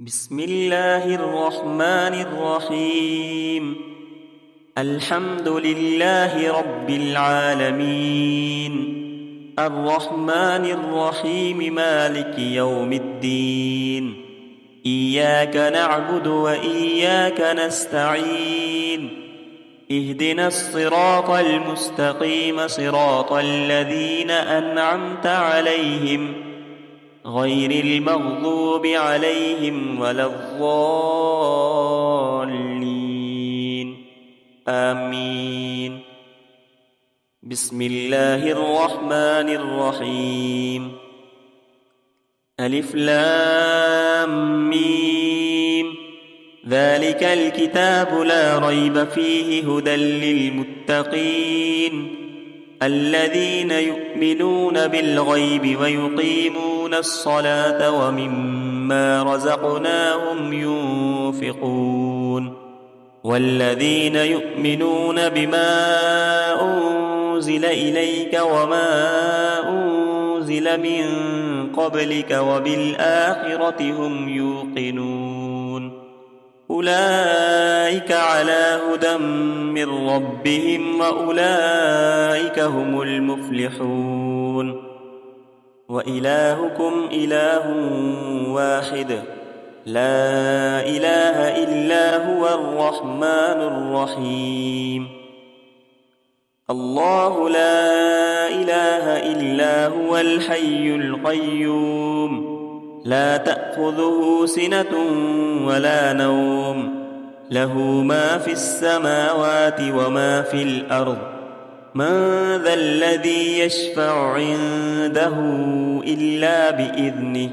بسم الله الرحمن الرحيم. الحمد لله رب العالمين، الرحمن الرحيم، مالك يوم الدين. إياك نعبد وإياك نستعين. اهدنا الصراط المستقيم، صراط الذين أنعمت عليهم غير المغضوب عليهم ولا الضالين، آمين. بسم الله الرحمن الرحيم. ألف لام ميم. ذلك الكتاب لا ريب فيه، هدى للمتقين الذين يؤمنون بالغيب ويقيمون الصلاة ومما رزقناهم ينفقون. والذين يؤمنون بما أنزل إليك وما أنزل من قبلك وبالآخرة هم يوقنون. أولئك على هدى من ربهم وأولئك هم المفلحون. وإلهكم إله واحد، لا إله إلا هو الرحمن الرحيم. الله لا إله إلا هو الحي القيوم، لا تأخذه سنة ولا نوم، له ما في السماوات وما في الأرض. من ذا الذي يشفع عنده إلا بإذنه،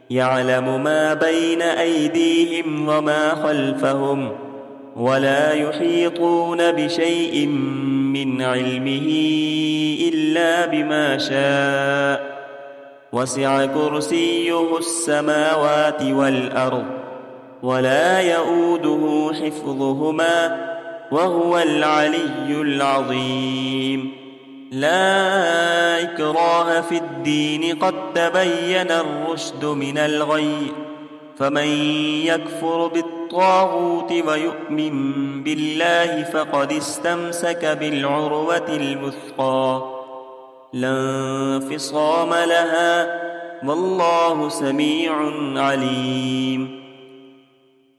يعلم ما بين أيديهم وما خلفهم، ولا يحيطون بشيء من علمه إلا بما شاء. وسع كرسيه السماوات والأرض، ولا يؤوده حفظهما، وهو العلي العظيم. لا إكراه في الدين، قد تبين الرشد من الغي. فمن يكفر بالطاغوت ويؤمن بالله فقد استمسك بالعروة الوثقى، لا انفصام لها، والله سميع عليم.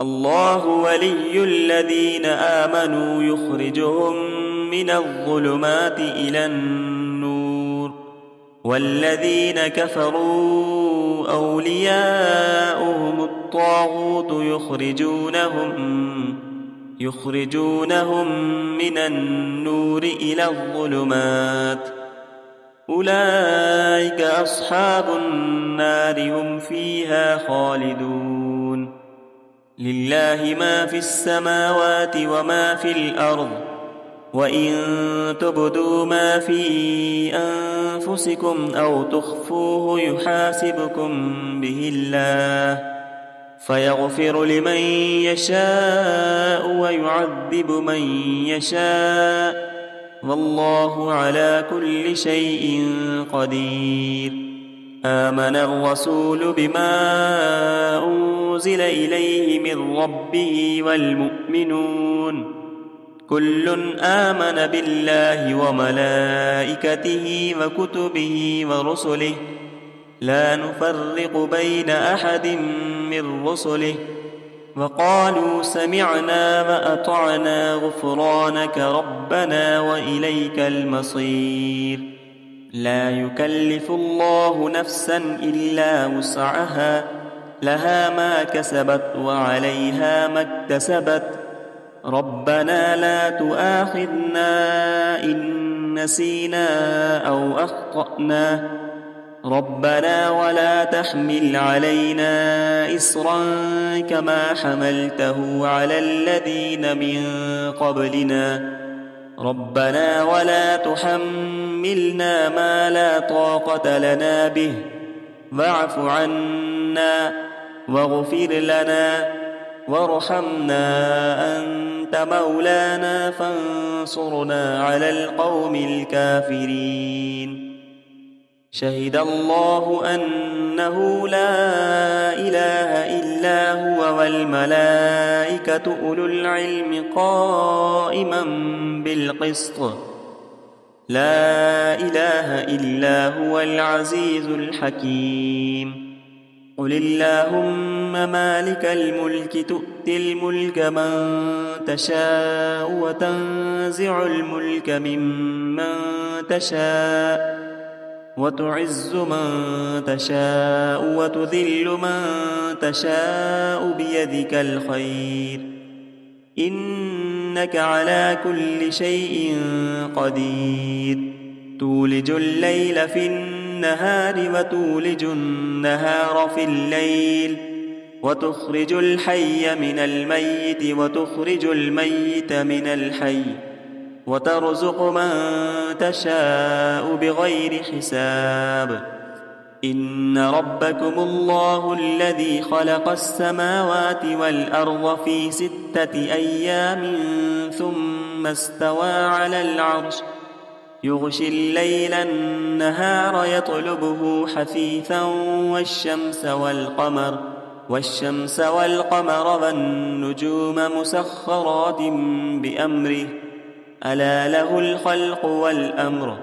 الله ولي الذين آمنوا، يخرجهم من الظلمات إلى النور. والذين كفروا أولياؤهم الطاغوت، يخرجونهم من النور إلى الظلمات. أولئك أصحاب النار، هم فيها خالدون. لله ما في السماوات وما في الأرض، وإن تبدوا ما في أنفسكم أو تخفوه يحاسبكم به الله، فيغفر لمن يشاء ويعذب من يشاء، والله على كل شيء قدير. آمن الرسول بما أنزل إليه من ربه والمؤمنون، كل آمن بالله وملائكته وكتبه ورسله، لا نفرق بين أحد من رسله، وقالوا سمعنا وأطعنا غفرانك ربنا وإليك المصير. لا يكلف الله نفسا إلا وسعها، لها ما كسبت وعليها ما اكتسبت. ربنا لا تؤاخذنا إن نسينا أو أخطأنا، ربنا ولا تحمل علينا إصرا كما حملته على الذين من قبلنا، ربنا ولا تحملنا ما لا طاقة لنا به، واعف عنا واغفر لنا وارحمنا، أنت مولانا فانصرنا على القوم الكافرين. شهد الله أنه أنه لا إله إلا هو والملائكة أولو العلم قائما بالقسط لا إله إلا هو العزيز الحكيم قل اللهم مالك الملك تؤتي الملك من تشاء وتنزع الملك ممن تشاء وتعز من تشاء وتذل من تشاء بيدك الخير إنك على كل شيء قدير تولج الليل في النهار وتولج النهار في الليل وتخرج الحي من الميت وتخرج الميت من الحي وترزق من تشاء بغير حساب إن ربكم الله الذي خلق السماوات والأرض في 6 أيام ثم استوى على العرش يغشي الليل النهار يطلبه حثيثا والشمس والقمر والنجوم مسخرات بأمره ألا له الخلق والأمر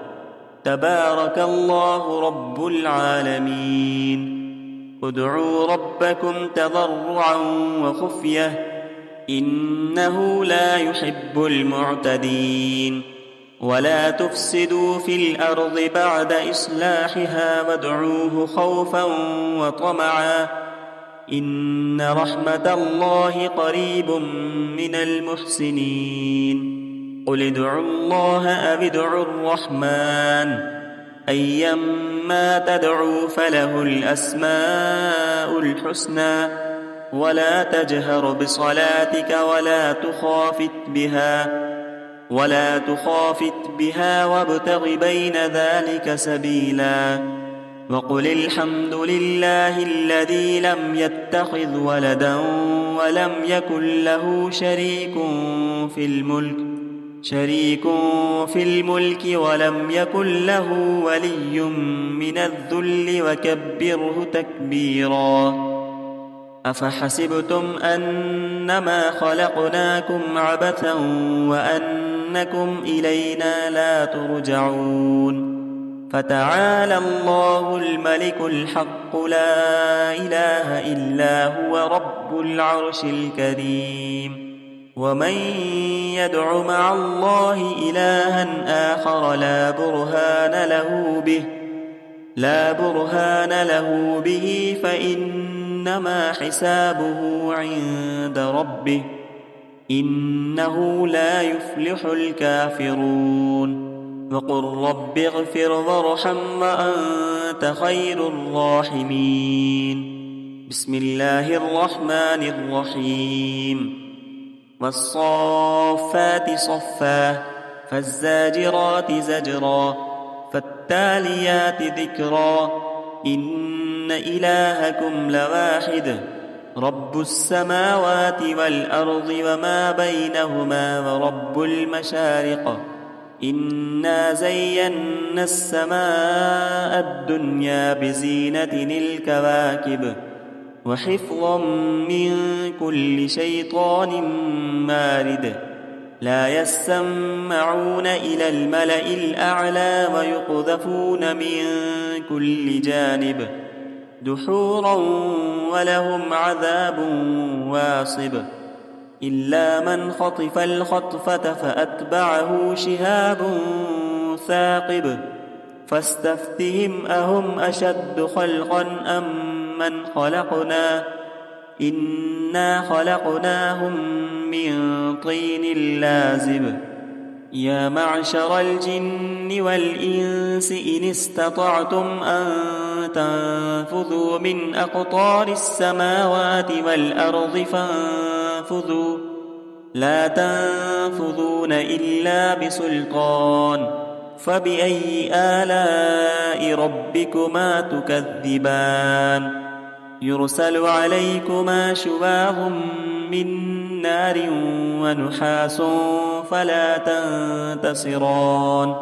تبارك الله رب العالمين ادعوا ربكم تضرعا وخفية إنه لا يحب المعتدين ولا تفسدوا في الأرض بعد إصلاحها وادعوه خوفا وطمعا إن رحمة الله قريب من المحسنين قل ادعوا الله أو ادعوا الرحمن أيما تدعوا فله الأسماء الحسنى ولا تجهر بصلاتك ولا تخافت بها وابتغ بين ذلك سبيلا وقل الحمد لله الذي لم يتخذ ولدا ولم يكن له شريك في الملك ولم يكن له ولي من الذل وكبره تكبيرا أفحسبتم أنما خلقناكم عبثا وأنكم إلينا لا ترجعون فتعالى الله الملك الحق لا إله إلا هو رب العرش الكريم ومن يدع مع الله إلها آخر لا برهان له به فإنما حسابه عند ربه إنه لا يفلح الكافرون وقل رب اغفر وارحم وأنت خير الراحمين بسم الله الرحمن الرحيم والصافات صفا فالزاجرات زجرا فالتاليات ذكرا إن إلهكم لواحد رب السماوات والأرض وما بينهما ورب المشارق إنا زينا السماء الدنيا بزينة الكواكب وحفظا من كل شيطان مارد لا يسمعون إلى الملأ الأعلى ويقذفون من كل جانب دحورا ولهم عذاب واصب إلا من خطف الخطفة فأتبعه شهاب ثاقب فاستفتهم أهم أشد خلقا أم من خلقنا إنا خلقناهم من طين لازب يا معشر الجن والإنس إن استطعتم أن تنفذوا من أقطار السماوات والأرض فانفذوا لا تنفذون إلا بسلطان فبأي آلاء ربكما تكذبان يرسل عليكما شواظ من نار ونحاس فلا تنتصران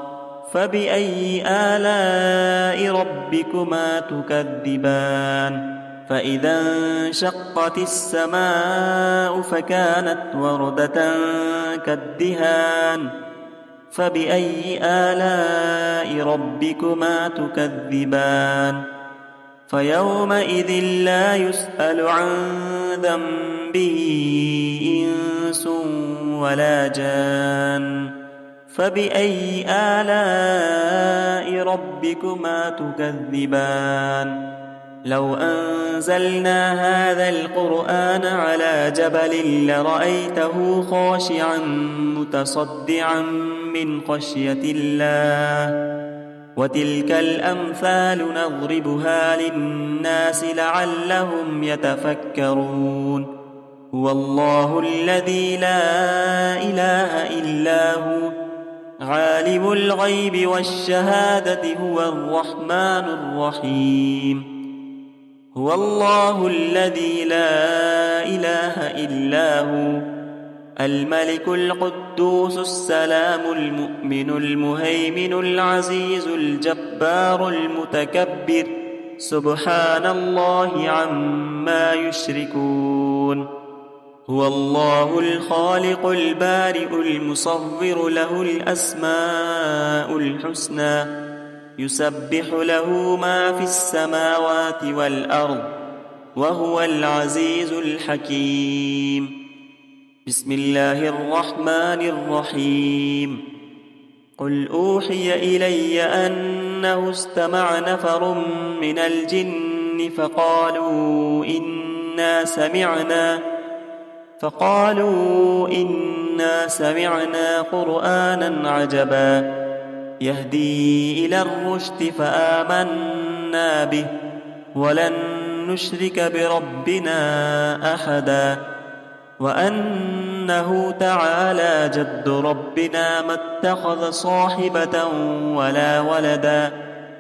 فبأي آلاء ربكما تكذبان فإذا انشقت السماء فكانت وردة كالدهان فبأي آلاء ربكما تكذبان فيومئذ لا يسأل عن ذنبه إنس ولا جان فبأي آلاء ربكما تكذبان لو أنزلنا هذا القرآن على جبل لرأيته خاشعا متصدعا من خشية الله وتلك الأمثال نضربها للناس لعلهم يتفكرون هو الله الذي لا إله إلا هو عالم الغيب والشهادة هو الرحمن الرحيم هو الله الذي لا إله إلا هو الملك القدوس السلام المؤمن المهيمن العزيز الجبار المتكبر سبحان الله عما يشركون هو الله الخالق البارئ المصور له الأسماء الحسنى يسبح له ما في السماوات والأرض وهو العزيز الحكيم بسم الله الرحمن الرحيم قل أوحي إلي أنه استمع نفر من الجن فقالوا إنا سمعنا قرآنا عجبا يهدي إلى الرشد فآمنا به ولن نشرك بربنا أحدا وأنه تعالى جد ربنا ما اتخذ صاحبة ولا ولدا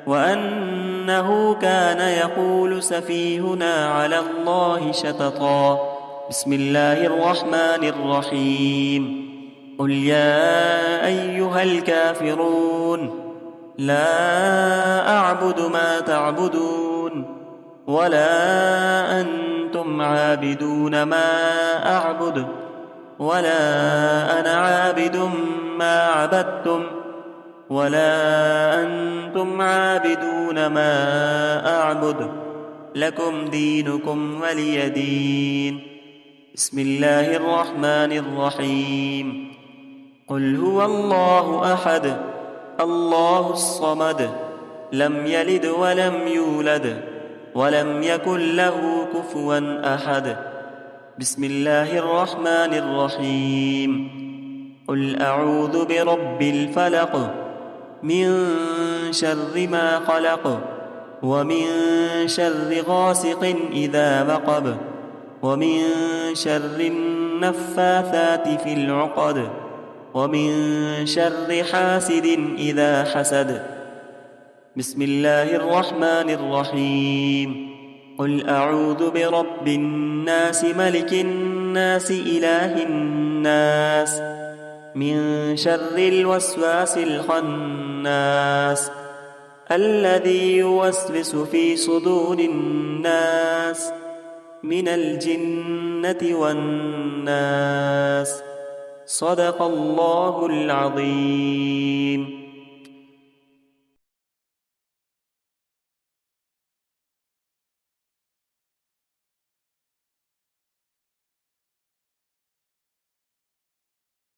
وأنه كان يقول سفيهنا على الله شططا بسم الله الرحمن الرحيم قل يا أيها الكافرون لا أعبد ما تعبدون ولا أنتم عابدون ما أعبد ولا أنا عابد ما عبدتم ولا أنتم عابدون ما أعبد لكم دينكم ولي دين بسم الله الرحمن الرحيم قل هو الله أحد الله الصمد لم يلد ولم يولد ولم يكن له كفوا أحد بسم الله الرحمن الرحيم قل أعوذ برب الفلق من شر ما خلق ومن شر غاسق إذا وقب ومن شر النفاثات في العقد ومن شر حاسد إذا حسد بسم الله الرحمن الرحيم قل أعوذ برب الناس ملك الناس إله الناس من شر الوسواس الخناس الذي يوسوس في صدور الناس من الجنة والناس صدق الله العظيم.